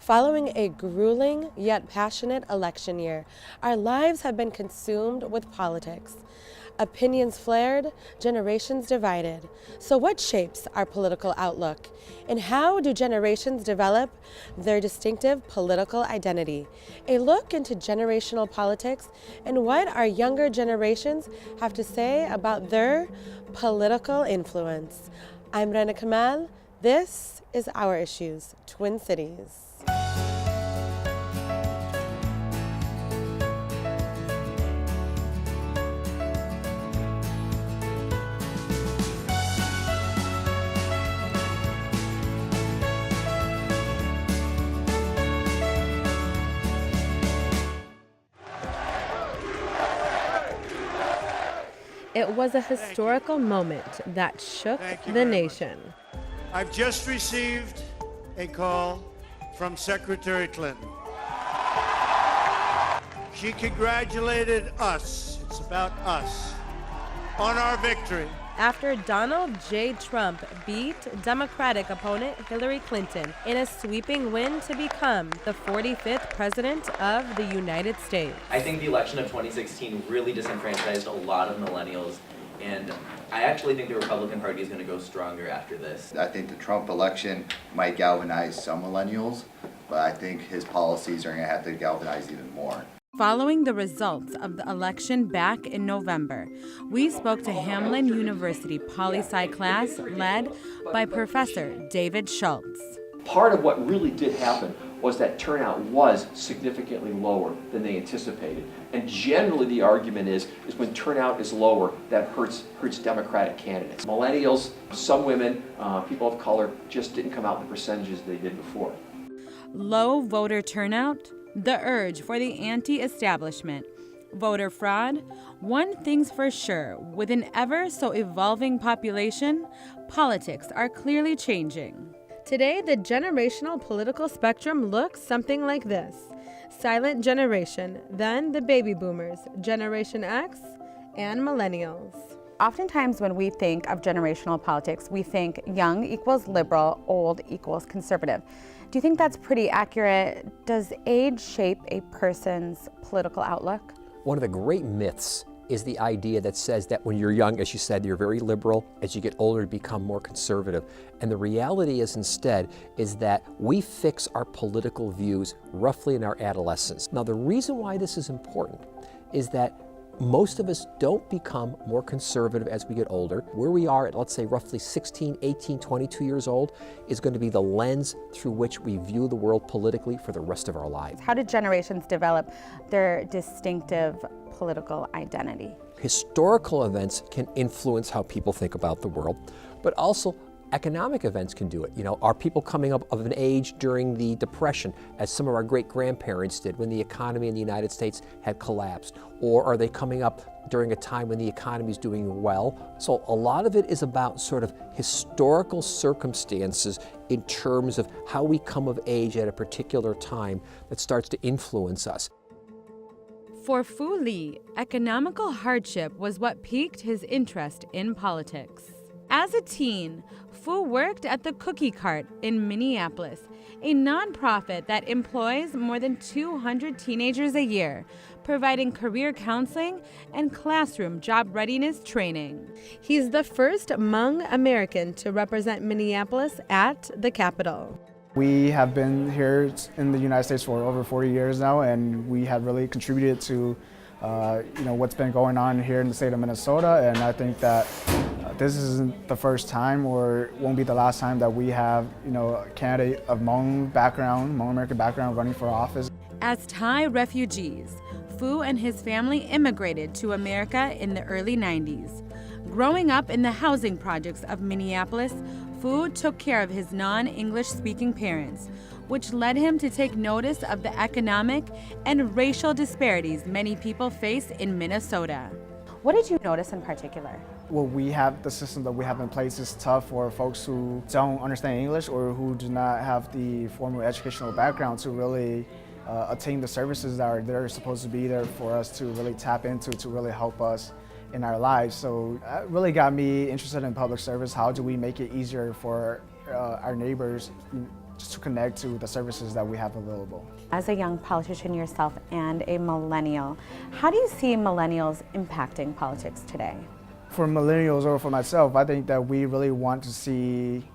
Following a grueling yet passionate election year, our lives have been consumed with politics. Opinions flared, generations divided. So what shapes our political outlook? And how do generations develop their distinctive political identity? A look into generational politics and what our younger generations have to say about their political influence. I'm Rana Kamal. This is Our Issues, Twin Cities. It was a historical moment that shook the nation. I've just received a call from Secretary Clinton. She congratulated us, it's about us, on our victory. After Donald J. Trump beat Democratic opponent Hillary Clinton in a sweeping win to become the 45th president of the United States. I think the election of 2016 really disenfranchised a lot of millennials, and I actually think the Republican Party is going to go stronger after this. I think the Trump election might galvanize some millennials, but I think his policies are going to have to galvanize even more. Following the results of the election back in November, we spoke to Hamline University poli-sci class led by Professor David Schultz. Part of what really did happen was that turnout was significantly lower than they anticipated. And generally the argument is when turnout is lower, that hurts Democratic candidates. Millennials, some women, people of color just didn't come out in the percentages they did before. Low voter turnout, the urge for the anti-establishment, voter fraud. One thing's for sure, with an ever so evolving population, politics are clearly changing. Today, the generational political spectrum looks something like this. Silent generation, then the baby boomers, Generation X, and millennials. Oftentimes when we think of generational politics, we think young equals liberal, old equals conservative. Do you think that's pretty accurate? Does age shape a person's political outlook? One of the great myths is the idea that says that when you're young, as you said, you're very liberal. As you get older, you become more conservative. And the reality is instead is that we fix our political views roughly in our adolescence. Now, the reason why this is important is that most of us don't become more conservative as we get older. Where we are at, let's say, roughly 16, 18, 22 years old is going to be the lens through which we view the world politically for the rest of our lives. How did generations develop their distinctive political identity? Historical events can influence how people think about the world, but also economic events can do it. You know, are people coming up of an age during the Depression, as some of our great-grandparents did when the economy in the United States had collapsed? Or are they coming up during a time when the economy is doing well? So a lot of it is about sort of historical circumstances in terms of how we come of age at a particular time that starts to influence us. For Fu Lee, economical hardship was what piqued his interest in politics. As a teen, Fu worked at the Cookie Cart in Minneapolis, a nonprofit that employs more than 200 teenagers a year, providing career counseling and classroom job readiness training. He's the first Hmong American to represent Minneapolis at the Capitol. We have been here in the United States for over 40 years now, and we have really contributed to what's been going on here in the state of Minnesota. And I think that this isn't the first time, or won't be the last time, that we have a candidate of Hmong American background running for office. As Thai refugees, Fu and his family immigrated to America in the early 90s. Growing up in the housing projects of Minneapolis, Fu took care of his non-English speaking parents, which led him to take notice of the economic and racial disparities many people face in Minnesota. What did you notice in particular? Well, the system that we have in place is tough for folks who don't understand English or who do not have the formal educational background to really attain the services that are supposed to be there for us to really tap into, to really help us in our lives. So it really got me interested in public service. How do we make it easier for our neighbors just to connect to the services that we have available. As a young politician yourself and a millennial, how do you see millennials impacting politics today? For millennials or for myself, I think that we really want to see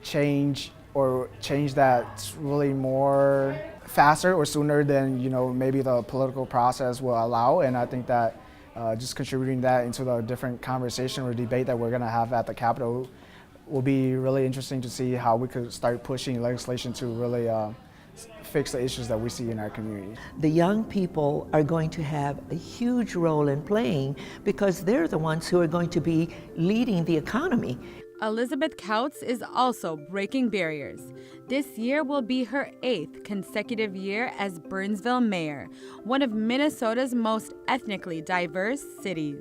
change, or change that's really more faster or sooner than maybe the political process will allow. And I think that just contributing that into the different conversation or debate that we're going to have at the Capitol will be really interesting to see how we could start pushing legislation to really fix the issues that we see in our community. The young people are going to have a huge role in playing because they're the ones who are going to be leading the economy. Elizabeth Kautz is also breaking barriers. This year will be her 8th consecutive year as Burnsville mayor, one of Minnesota's most ethnically diverse cities.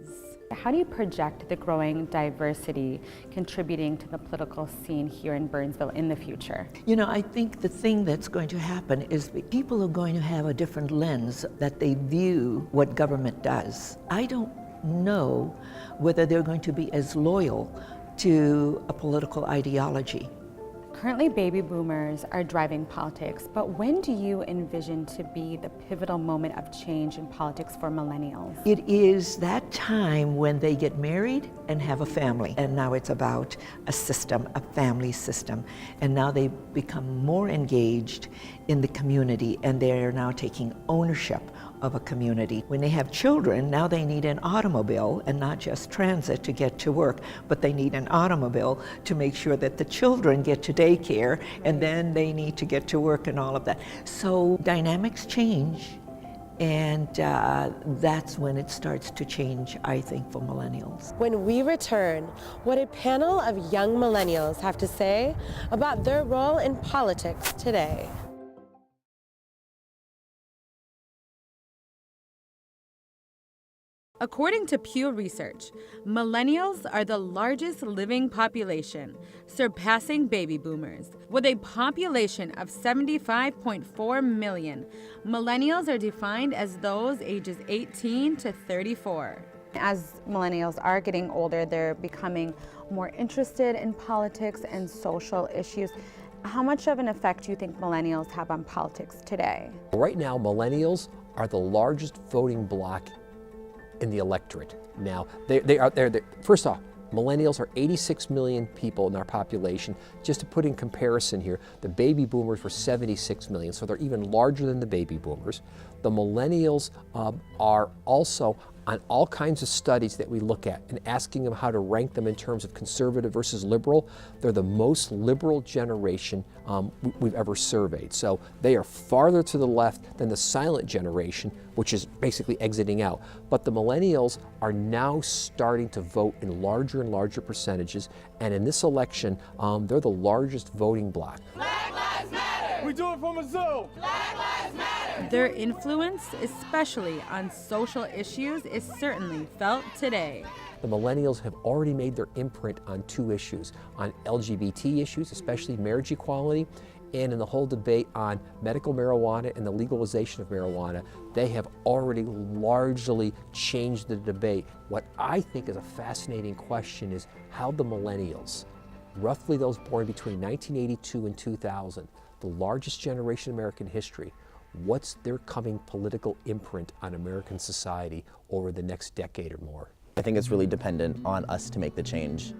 How do you project the growing diversity contributing to the political scene here in Burnsville in the future? I think the thing that's going to happen is that people are going to have a different lens that they view what government does. I don't know whether they're going to be as loyal to a political ideology. Currently, baby boomers are driving politics, but when do you envision to be the pivotal moment of change in politics for millennials? It is that time when they get married and have a family. And now it's about a system, a family system. And now they become more engaged in the community, and they are now taking ownership of a community. When they have children, now they need an automobile and not just transit to get to work, but they need an automobile to make sure that the children get to daycare, and then they need to get to work and all of that. So dynamics change, and that's when it starts to change, I think, for millennials. When we return, what a panel of young millennials have to say about their role in politics today. According to Pew Research, millennials are the largest living population, surpassing baby boomers. With a population of 75.4 million, millennials are defined as those ages 18 to 34. As millennials are getting older, they're becoming more interested in politics and social issues. How much of an effect do you think millennials have on politics today? Right now, millennials are the largest voting bloc in the electorate. Now, first off, millennials are 86 million people in our population. Just to put in comparison here, the baby boomers were 76 million, so they're even larger than the baby boomers. The millennials are also on all kinds of studies that we look at and asking them how to rank them in terms of conservative versus liberal. They're the most liberal generation we've ever surveyed. So they are farther to the left than the silent generation, which is basically exiting out. But the millennials are now starting to vote in larger and larger percentages, and in this election, they're the largest voting bloc. Black Lives Matter! We do it from a zoo! Black Lives Matter! Their influence, especially on social issues, is certainly felt today. The millennials have already made their imprint on two issues, on LGBT issues, especially marriage equality, and in the whole debate on medical marijuana and the legalization of marijuana. They have already largely changed the debate. What I think is a fascinating question is how the millennials, roughly those born between 1982 and 2000, the largest generation in American history, what's their coming political imprint on American society over the next decade or more? I think it's really dependent on us to make the change.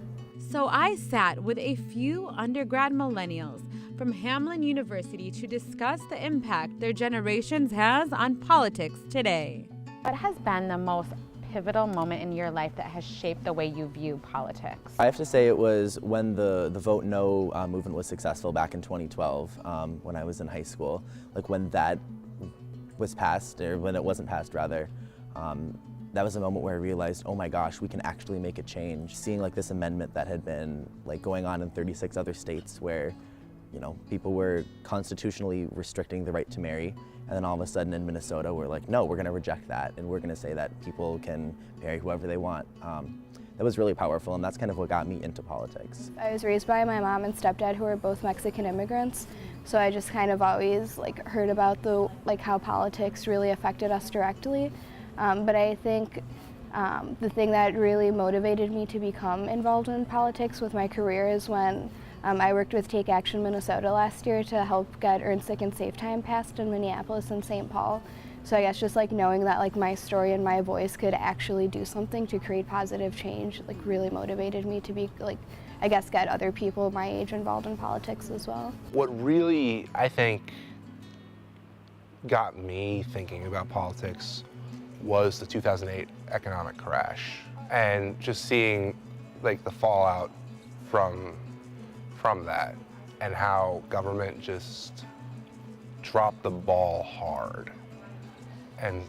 So I sat with a few undergrad millennials from Hamline University to discuss the impact their generations has on politics today. What has been the most pivotal moment in your life that has shaped the way you view politics? I have to say it was when the Vote No movement was successful back in 2012, when I was in high school. Like when that was passed, or when it wasn't passed rather, that was a moment where I realized, oh my gosh, we can actually make a change. Seeing like this amendment that had been like going on in 36 other states where, you know, people were constitutionally restricting the right to marry, and then all of a sudden in Minnesota we're like, no, we're going to reject that, and we're going to say that people can marry whoever they want. That was really powerful, and that's kind of what got me into politics. I was raised by my mom and stepdad who are both Mexican immigrants, so I just kind of always heard about how politics really affected us directly. But I think the thing that really motivated me to become involved in politics with my career is when I worked with Take Action Minnesota last year to help get Earn Sick and Save Time passed in Minneapolis and St. Paul. So I guess just like knowing that like my story and my voice could actually do something to create positive change like really motivated me to be like, I guess, get other people my age involved in politics as well. What really, I think, got me thinking about politics was the 2008 economic crash, and just seeing like the fallout from that, and how government just dropped the ball hard. And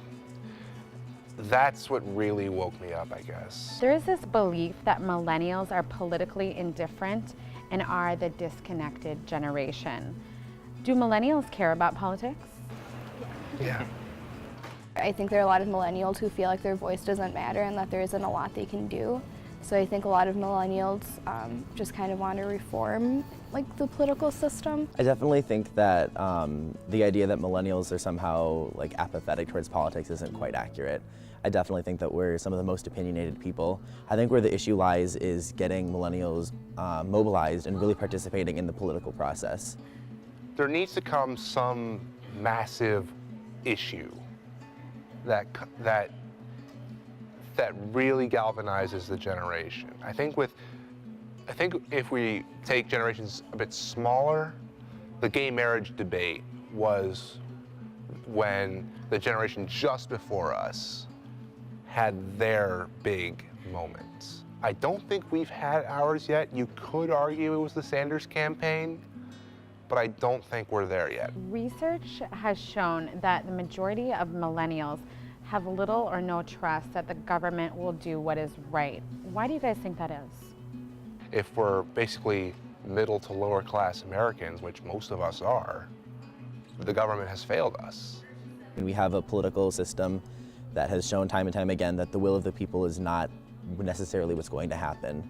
that's what really woke me up, I guess. There is this belief that millennials are politically indifferent and are the disconnected generation. Do millennials care about politics? Yeah. I think there are a lot of millennials who feel like their voice doesn't matter and that there isn't a lot they can do. So I think a lot of millennials just kind of want to reform like the political system. I definitely think that the idea that millennials are somehow like apathetic towards politics isn't quite accurate. I definitely think that we're some of the most opinionated people. I think where the issue lies is getting millennials mobilized and really participating in the political process. There needs to come some massive issue that really galvanizes the generation. I think if we take generations a bit smaller, the gay marriage debate was when the generation just before us had their big moments. I don't think we've had ours yet. You could argue it was the Sanders campaign, but I don't think we're there yet. Research has shown that the majority of millennials have little or no trust that the government will do what is right. Why do you guys think that is? If we're basically middle to lower class Americans, which most of us are, the government has failed us. We have a political system that has shown time and time again that the will of the people is not necessarily what's going to happen.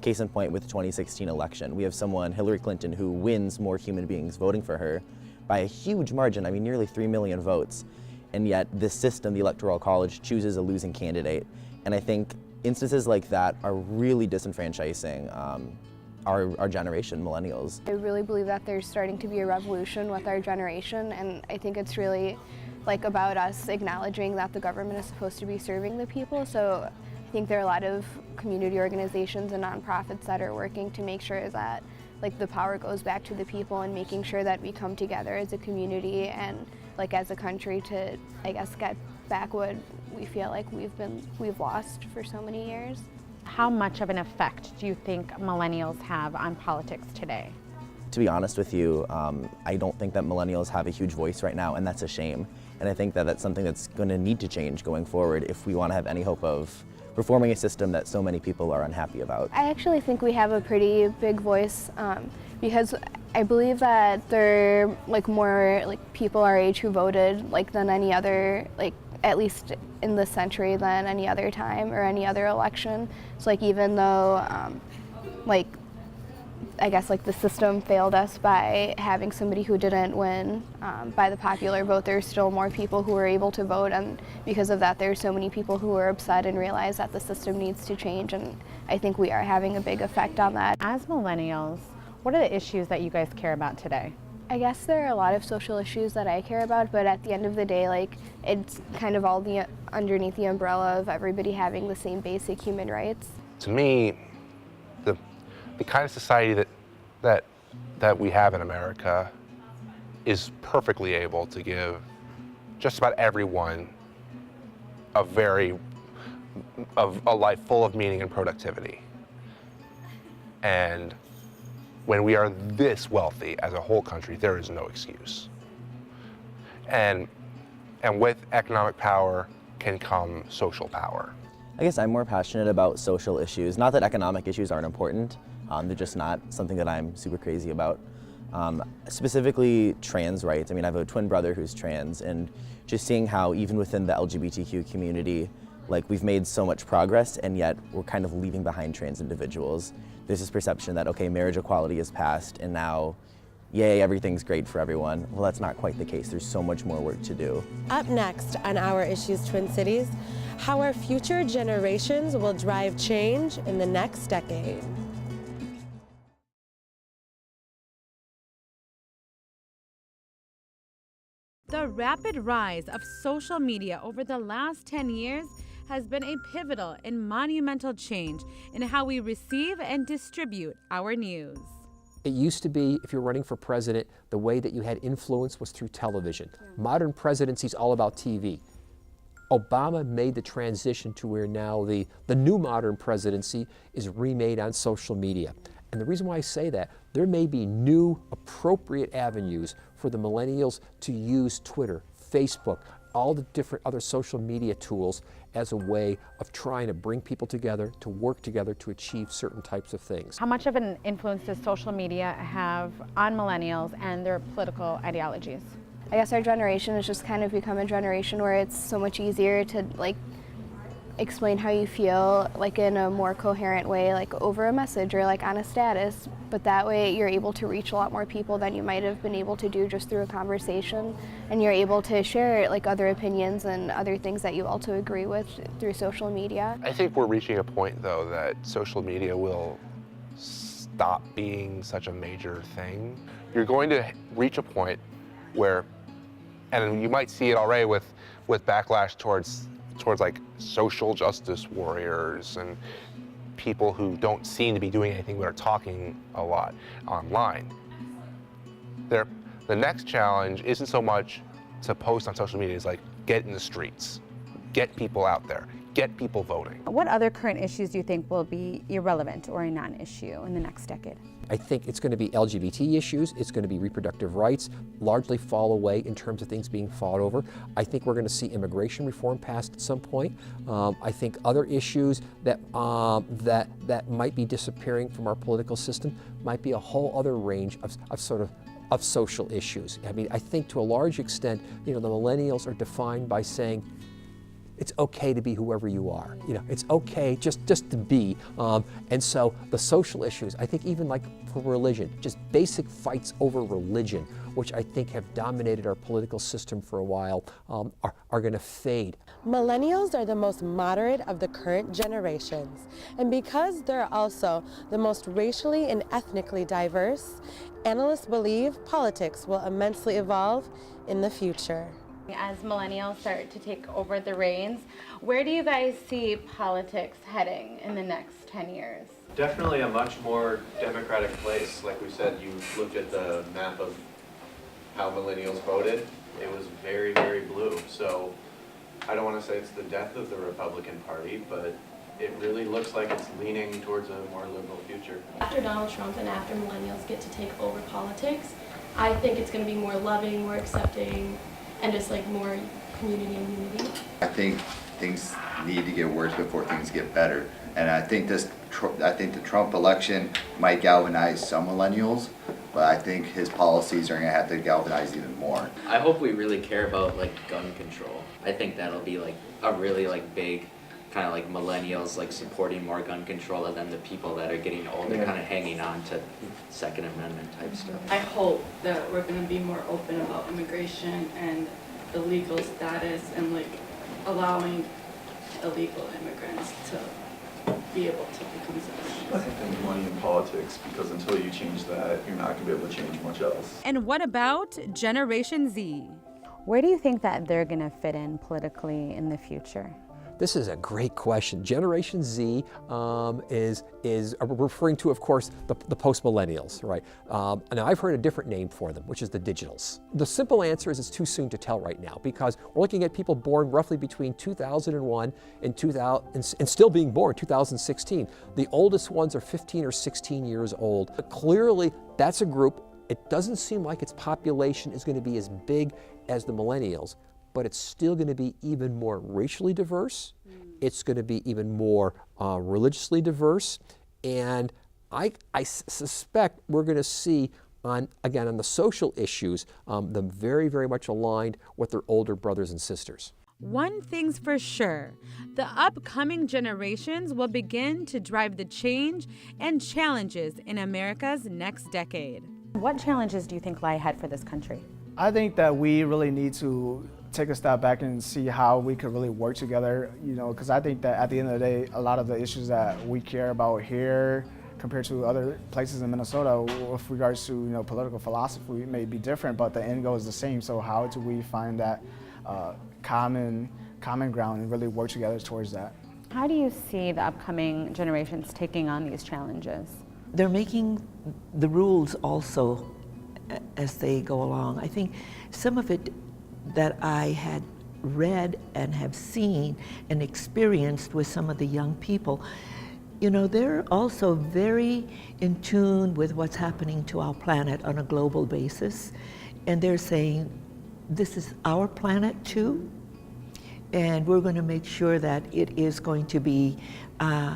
Case in point with the 2016 election, we have someone, Hillary Clinton, who wins more human beings voting for her by a huge margin, I mean nearly 3 million votes. And yet this system, the Electoral College, chooses a losing candidate. And I think instances like that are really disenfranchising our generation, millennials. I really believe that there's starting to be a revolution with our generation, and I think it's really like about us acknowledging that the government is supposed to be serving the people. So I think there are a lot of community organizations and nonprofits that are working to make sure that like the power goes back to the people and making sure that we come together as a community and like as a country to, I guess, get back what we feel like we've lost for so many years. How much of an effect do you think millennials have on politics today? To be honest with you, I don't think that millennials have a huge voice right now, and that's a shame. And I think that that's something that's going to need to change going forward if we want to have any hope of reforming a system that so many people are unhappy about. I actually think we have a pretty big voice because I believe that there are like more like people our age who voted like than any other, like at least in this century, than any other time or any other election. So like even though like I guess like the system failed us by having somebody who didn't win by the popular vote, there's still more people who were able to vote, and because of that there's so many people who are upset and realize that the system needs to change, and I think we are having a big effect on that. As millennials, what are the issues that you guys care about today? I guess there are a lot of social issues that I care about, but at the end of the day, like it's kind of all underneath the umbrella of everybody having the same basic human rights. To me, the kind of society that we have in America is perfectly able to give just about everyone a life full of meaning and productivity. And when we are this wealthy as a whole country, there is no excuse. And with economic power can come social power. I guess I'm more passionate about social issues. Not that economic issues aren't important. They're just not something that I'm super crazy about. Specifically trans rights. I mean, I have a twin brother who's trans, and just seeing how even within the LGBTQ community, like we've made so much progress, and yet we're kind of leaving behind trans individuals. There's this perception that, okay, marriage equality is passed, and now, yay, everything's great for everyone. Well, that's not quite the case. There's so much more work to do. Up next on Our Issues Twin Cities, how our future generations will drive change in the next decade. The rapid rise of social media over the last 10 years has been a pivotal and monumental change in how we receive and distribute our news. It used to be, if you're running for president, the way that you had influence was through television. Modern presidency's all about TV. Obama made the transition to where now the new modern presidency is remade on social media. And the reason why I say that, there may be new appropriate avenues for the millennials to use Twitter, Facebook, all the different other social media tools as a way of trying to bring people together, to work together to achieve certain types of things. How much of an influence does social media have on millennials and their political ideologies? I guess our generation has just kind of become a generation where it's so much easier to explain how you feel in a more coherent way, over a message or on a status, but that way you're able to reach a lot more people than you might have been able to do just through a conversation, and you're able to share other opinions and other things that you also agree with through social media. I think we're reaching a point though that social media will stop being such a major thing. You're going to reach a point where, and you might see it already with backlash towards social justice warriors and people who don't seem to be doing anything but are talking a lot online. The next challenge isn't so much to post on social media, it's get in the streets, get people out there, get people voting. What other current issues do you think will be irrelevant or a non-issue in the next decade? I think it's going to be LGBT issues, it's going to be reproductive rights, largely fall away in terms of things being fought over. I think we're going to see immigration reform passed at some point. I think other issues that might be disappearing from our political system might be a whole other range of social issues. I mean, I think to a large extent, the millennials are defined by saying, it's okay to be whoever you are. It's okay just to be. And so the social issues, I think even for religion, just basic fights over religion, which I think have dominated our political system for a while, are going to fade. Millennials are the most moderate of the current generations. And because they're also the most racially and ethnically diverse, analysts believe politics will immensely evolve in the future. As millennials start to take over the reins, where do you guys see politics heading in the next 10 years? Definitely a much more democratic place. Like we said, you looked at the map of how millennials voted. It was very, very blue. So I don't want to say it's the death of the Republican Party, but it really looks like it's leaning towards a more liberal future. After Donald Trump and after millennials get to take over politics, I think it's going to be more loving, more accepting, and just more community and unity. I think things need to get worse before things get better. And I think the Trump election might galvanize some millennials, but I think his policies are going to have to galvanize even more. I hope we really care about gun control. I think that'll be a really big kind of millennials supporting more gun control, and then the people that are getting older kind of hanging on to Second Amendment type stuff. I hope that we're going to be more open about immigration and the legal status and allowing illegal immigrants to be able to become citizens. I think money in politics, because until you change that, you're not going to be able to change much else. And what about Generation Z? Where do you think that they're going to fit in politically in the future? This is a great question. Generation Z is referring to, of course, the post-millennials, right? Now, I've heard a different name for them, which is the digitals. The simple answer is it's too soon to tell right now, because we're looking at people born roughly between 2001 and 2000, and still being born 2016. The oldest ones are 15 or 16 years old. But clearly, that's a group. It doesn't seem like its population is going to be as big as the millennials, but it's still going to be even more racially diverse. It's going to be even more religiously diverse. And I suspect we're going to see, on the social issues, them very, very much aligned with their older brothers and sisters. One thing's for sure, the upcoming generations will begin to drive the change and challenges in America's next decade. What challenges do you think lie ahead for this country? I think that we really need to take a step back and see how we could really work together, because I think that at the end of the day, a lot of the issues that we care about here compared to other places in Minnesota, with regards to political philosophy, it may be different, but the end goal is the same. So how do we find that common ground and really work together towards that? How do you see the upcoming generations taking on these challenges? They're making the rules also as they go along. I think some of it that I had read and have seen and experienced with some of the young people, they're also very in tune with what's happening to our planet on a global basis. And they're saying, this is our planet too, and we're going to make sure that it is going to be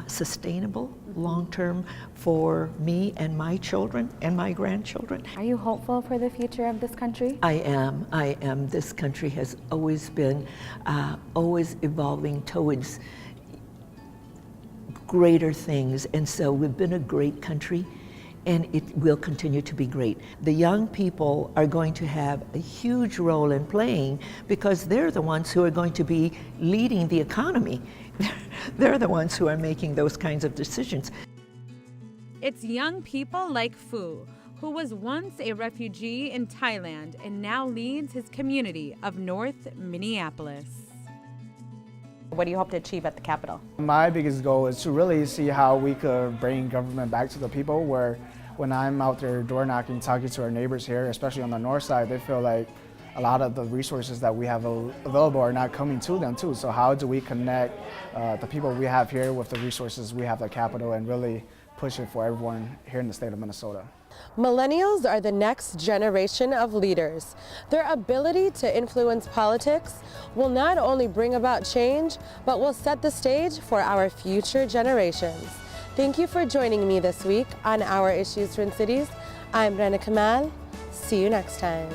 sustainable long-term for me and my children and my grandchildren. Are you hopeful for the future of this country? I am. This country has always been always evolving towards greater things, and so we've been a great country, and it will continue to be great. The young people are going to have a huge role in playing because they're the ones who are going to be leading the economy. They're the ones who are making those kinds of decisions. It's young people like Phu, who was once a refugee in Thailand and now leads his community of North Minneapolis. What do you hope to achieve at the Capitol? My biggest goal is to really see how we could bring government back to the people, where when I'm out there door knocking, talking to our neighbors here, especially on the north side, they feel like a lot of the resources that we have available are not coming to them too. So how do we connect the people we have here with the resources we have at the Capitol and really push it for everyone here in the state of Minnesota? Millennials are the next generation of leaders. Their ability to influence politics will not only bring about change, but will set the stage for our future generations. Thank you for joining me this week on Our Issues Twin Cities. I'm Rana Kamal. See you next time.